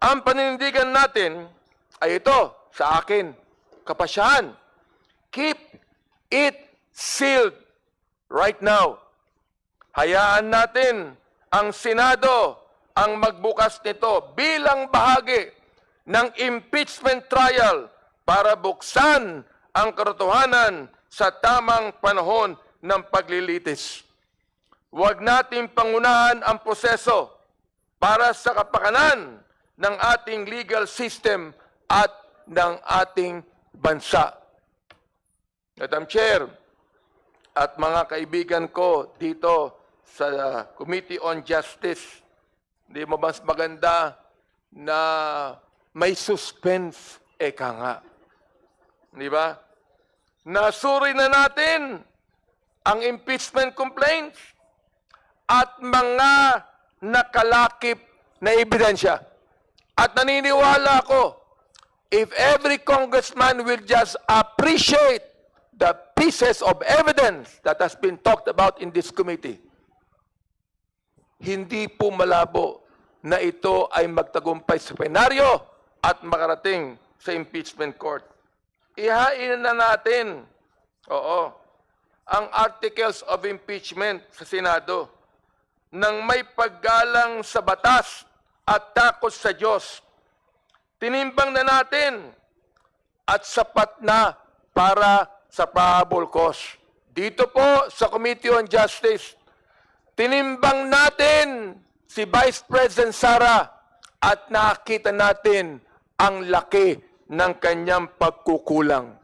Ang paninindigan natin ay ito, sa akin, kapasyahan. Keep it sealed right now. Hayaan natin ang Senado ang magbukas nito bilang bahagi ng impeachment trial para buksan ang katotohanan sa tamang panahon ng paglilitis. Huwag natin pangunahan ang proseso para sa kapakanan ng ating legal system at ng ating bansa. Madam Chair, at mga kaibigan ko dito sa Committee on Justice, hindi mo mas maganda na may suspense, eka nga. Di ba? Nasuri na natin ang impeachment complaints at mga nakalakip na ebidensya. At naniniwala ako, if every congressman will just appreciate the pieces of evidence that has been talked about in this committee, hindi po malabo na ito ay magtagumpay sa plenaryo at makarating sa impeachment court. Ihain na natin, ang articles of impeachment sa Senado nang may paggalang sa batas at takot sa Diyos. Tinimbang na natin at sapat na para sa probable cause. Dito po sa Committee on Justice, tinimbang natin si Vice President Sara at nakita natin ang laki ng kanyang pagkukulang.